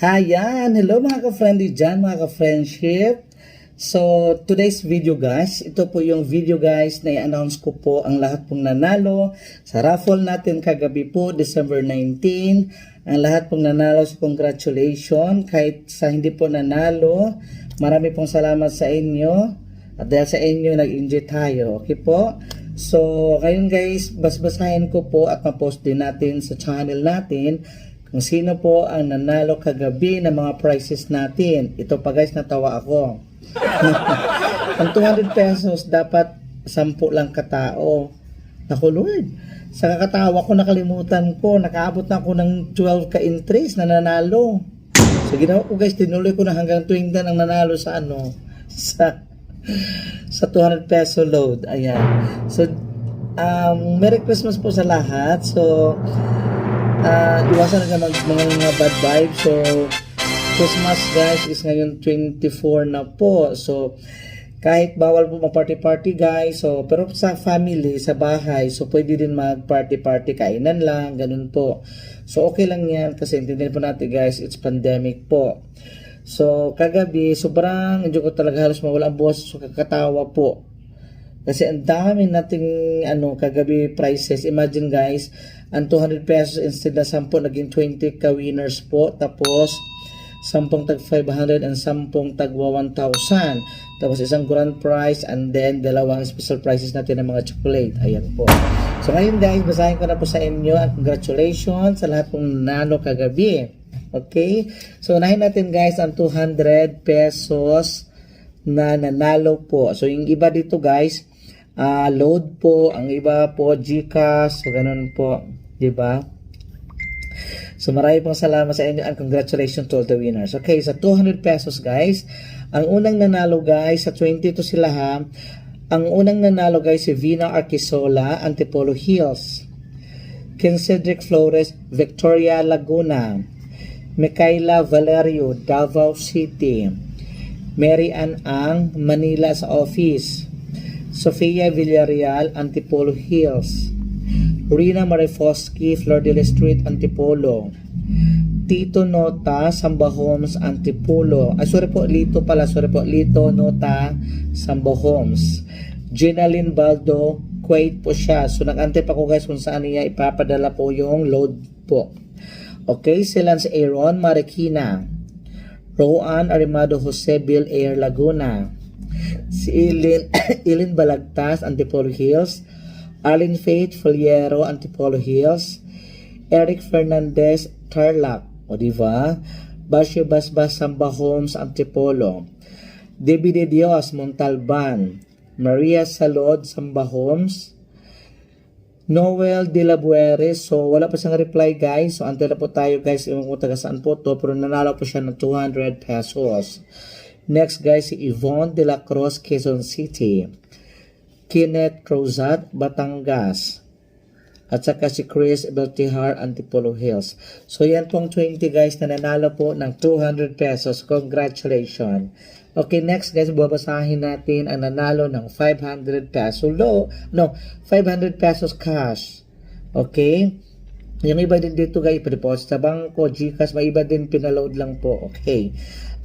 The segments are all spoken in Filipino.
Hayan! Hello mga ka-friendly dyan, mga ka-friendship. So, today's video guys, ito po yung video guys na i-announce ko po ang lahat pong nanalo sa raffle natin kagabi po, December 19. Ang lahat pong nanalo, so congratulations. Kahit sa hindi po nanalo, marami pong salamat sa inyo. At dahil sa inyo, nag-enjoy tayo. Okay po? So, ngayon guys, basbasahin ko po at ma-post din natin sa channel natin kung sino po ang nanalo kagabi ng mga prizes natin. Ito pa guys, natawa ako. Ang 200 pesos, dapat 10 lang katao. Naku Lord, sa kakatawa ko, nakalimutan ko. Nakaabot na ako ng 12 ka-entries na nanalo. So, ginawa ko guys, tinuloy ko na hanggang 20 ang nanalo sa sa 200 peso load. Ayan. So, Merry Christmas po sa lahat. So, iwasan na mga bad vibes. So, Christmas guys is ngayon 24 na po. So, kahit bawal po mag-party-party guys. So, pero sa family, sa bahay, so pwede din mag-party-party, kainan lang, ganun po. So, okay lang yan kasi intindihan po natin guys, it's pandemic po. So, kagabi, sobrang enjoy ko talaga, halos mawala ang boses, so kakatawa po. Kasi ang dami nating kagabi prices. Imagine guys, ang 200 pesos instead na 10, naging 20 ka-winners po. Tapos, 10 tag 500 and 10 tagwa 1,000. Tapos isang grand prize and then dalawang special prizes natin ng mga chocolate. Ayan po. So ngayon guys, basahin ko na po sa inyo at congratulations sa lahat pong nanalo kagabi. Okay? So, unahin natin guys ang 200 pesos na nanalo po. So, yung iba dito guys, load po. Ang iba po, GCash. So, ganun po. Diba? So, marami pong salamat sa inyo and congratulations to all the winners. Okay, sa 200 pesos guys, ang unang nanalo guys, sa 22 sila ha. Ang unang nanalo guys, si Vina Arquisola, Antipolo Hills. Ken Cedric Flores, Victoria Laguna. Micaela Valerio, Davao City. Mary Ann Ang, Manila sa office. Sofia Villarreal, Antipolo Hills. Rina Marifoski, Flor de la Street, Antipolo. Tito Nota, Samba Homes, Antipolo. Lito Nota, Samba Homes. Ginaline Baldo, Kuwait po siya. So nag-antay pa ko guys kung saan niya ipapadala po yung load po. Okay, si Lance Aaron, Marikina. Roan Arimado Jose Bill Air, Laguna. Si Ilin Balagtas, Antipolo Hills. Arlene Faith Foliero, Antipolo Hills. Eric Fernandez, Tarlac. O diba? Basyo Basbas, Samba Homes, Antipolo. Debbie de Dios, Montalban. Maria Salod, Samba Homes. Noel de la Buere, so wala pa siyang reply guys, so antay na po tayo guys, yung kung taga saan po to, pero nanalo po siya ng 200 pesos. Next guys, si Yvonne de la Cruz, Quezon City. Kenneth Cruzat, Batangas. At saka si Chris Beltihar, Antipolo Hills. So yan pong 20 guys na nanalo po ng 200 pesos. Congratulations. Okay, next guys, babasahin natin ang nanalo ng 500 peso 500 pesos cash. Okay? Yung iba din dito guys, deposit sa bangko, GCash, may iba din pinaload lang po. Okay.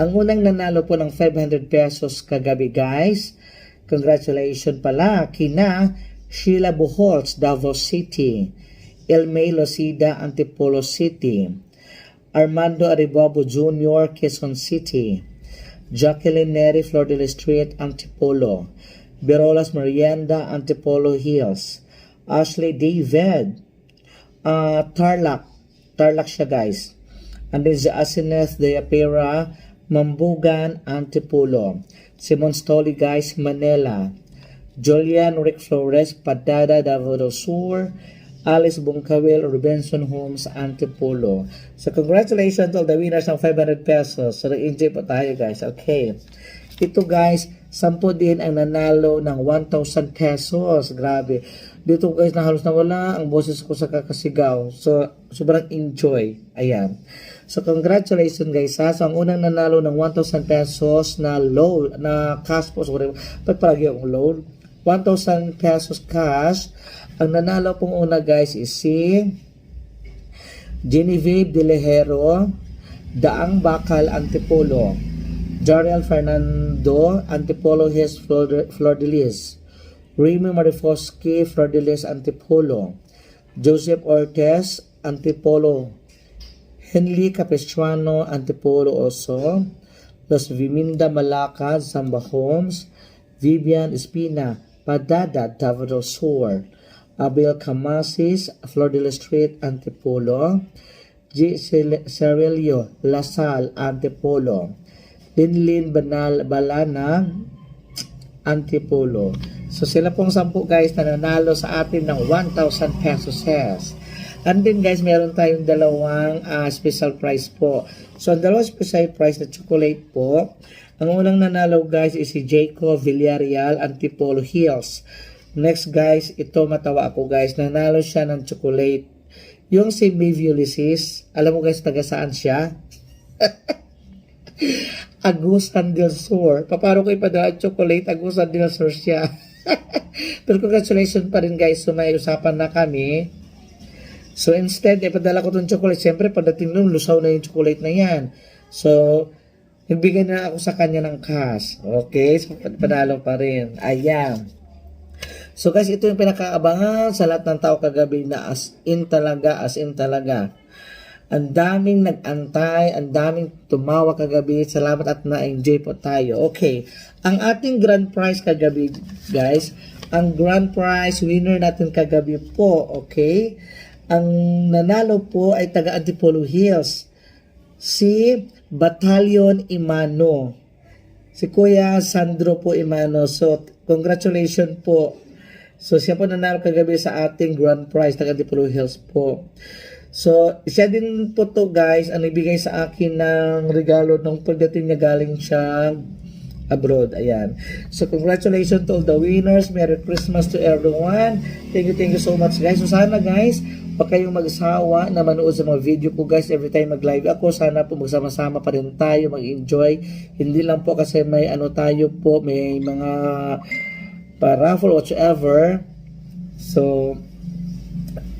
Ang unang nanalo po ng 500 pesos kagabi guys, congratulations pala kina Sheila Buholz, Davao City. Elmay Losida, Antipolo City. Armando Aribabo Jr., Quezon City. Jacqueline Neri, Flor de la Street, Antipolo. Berolas Merienda, Antipolo Hills. Ashley David, Tarlac siya guys. And then si Asineth de Apera, Mambugan, Antipolo. Simon Stoli guys, Manila. Julian Rick Flores, Padada, Davao del Sur. Alice Bungkawil, Robinson Homes, Antipolo. So, congratulations to all the winners ng 500 pesos. So, nag-enjoy po tayo guys. Okay. Ito guys, 10 din ang nanalo ng 1,000 pesos. Grabe. Dito guys, na halos nawala ang boses ko sa kakasigaw. So, sobrang enjoy. Ayan. So, congratulations guys ha. So, ang unang nanalo ng 1,000 pesos na load, na cash po. Sorry, ba't palagi akong load? 1,000 pesos cash. Ang nanalo pong una guys is si Genevieve De Lejero, Daang Bakal Antipolo, Jariel Fernando Antipolo His Flor de Lis, Remy Marifosky Flor de Lis Antipolo, Joseph Ortez Antipolo, Henry Capistrano Antipolo also, Los Viminda Malacad Samba Homes, Vivian Espina Padada Davao Sur, Abel Camasis Flor de Lis Street Antipolo, G. Cerelio Lasal Antipolo, Linlin Balana Antipolo. So sila pong 10 guys na nanalo sa atin ng 1,000 pesos. And then guys, meron tayong dalawang special prize po. So ang dalawang special prize na chocolate po, ang unang nanalo guys is si Jacob Villarreal Antipolo Hills. Next guys, ito matawa ako guys, nanalo siya ng chocolate. Yung si Maeve Ulysses, alam mo guys taga saan siya? Agusan del Sur. Paparo ko ipadala chocolate, Agusan del Sur siya. Pero congratulations pa rin guys, so may usapan na kami. So instead, ipadala ko itong chocolate. Siyempre, pagdating nun, lusaw na yung chocolate na yan. So, nagbigay na ako sa kanya ng cash. Okay? So, panalo pa rin. Ayan. So guys, ito yung pinakaabangan sa lahat ng tao kagabi na as in talaga. Ang daming nag-antay, ang daming tumawa kagabi. Salamat at na-enjoy po tayo. Okay, ang ating grand prize kagabi guys, ang grand prize winner natin kagabi po, okay? Ang nanalo po ay taga Antipolo Hills, si Battalion Imano. Si Kuya Sandro po Imano. So, congratulations po. So, siya po nanalo kagabi sa ating grand prize taga Antipolo Hills po. So, siya din po to guys, ang ibigay sa akin ng regalo nung pagdating niya galing siya abroad. Ayan. So, congratulations to all the winners. Merry Christmas to everyone. Thank you so much guys. So, sana guys, huwag kayong magsawa na manood sa mga video ko guys every time mag-live ako. Sana po magsama-sama pa rin tayo, mag-enjoy. Hindi lang po kasi may ano tayo po, may mga pa-raffle whatsoever. So,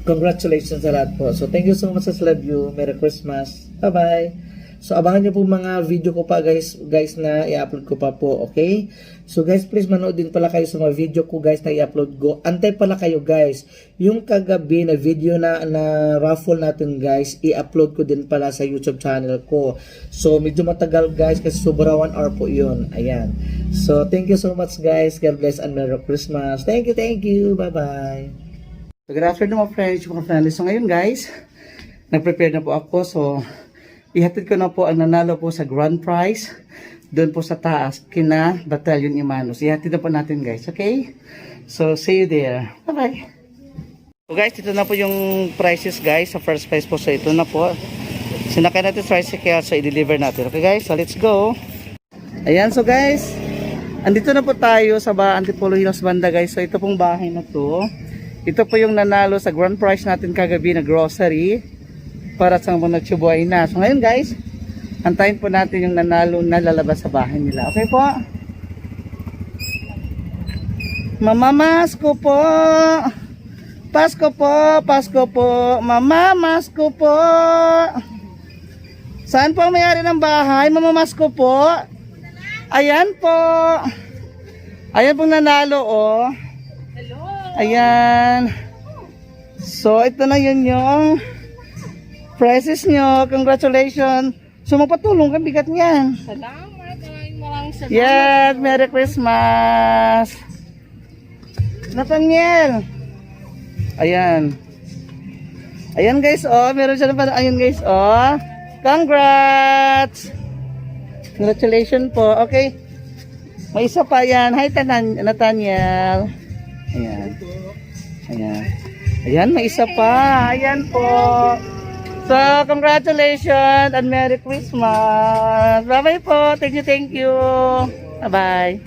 congratulations sa lahat po. So, thank you so much. I love you. Merry Christmas. Bye-bye. So, abangan nyo po mga video ko pa guys na i-upload ko pa po. Okay? So, guys, please manood din pala kayo sa mga video ko guys na i-upload ko. Antay pala kayo guys. Yung kagabi na video na raffle natin guys, i-upload ko din pala sa YouTube channel ko. So, medyo matagal guys kasi sobra 1 hour po yun. Ayan. So, thank you so much guys. God bless and Merry Christmas. Thank you. Bye-bye. So, good afternoon mga friends, mga friends. So ngayon guys, nag-prepare na po ako. So, ihatid ko na po ang nanalo po sa grand prize doon po sa taas, kina Battalion Imanos. Ihatid na po natin guys, okay? So, see you there. Bye-bye. So guys, ito na po yung prices guys. Sa first prize po, so ito na po. Sinakay natin tricycle, so i-deliver natin. Okay guys, so let's go. Ayan, so guys, andito na po tayo sa Antipolo Hills banda guys. So ito pong bahay na to. Ito po yung nanalo sa grand prize natin kagabi na grocery para sa mga nagsubuhay na. So ngayon guys, antayin po natin yung nanalo na lalabas sa bahay nila. Okay po? Mamamasko po! Pasko po! Mamamasko po! Saan po ang mayari ng bahay? Mamamasko po! Ayan po! Ayan pong nanalo oh! Ayan. So, ito na yun yung prizes nyo. Congratulations. So, magpatulong ka, bigat niyan. Salamat. Maraming salamat. Yes, Merry Christmas. Nathaniel. Ayan. Ayan guys, oh. Meron siya na pa. Ayan guys, oh. Congrats. Congratulations po. Okay. May isa pa yan. Hi, Nathaniel. Ayan. Ayan. Ayan, may isa pa. Ayan po. So, congratulations and Merry Christmas. Bye-bye po. Thank you. Bye-bye.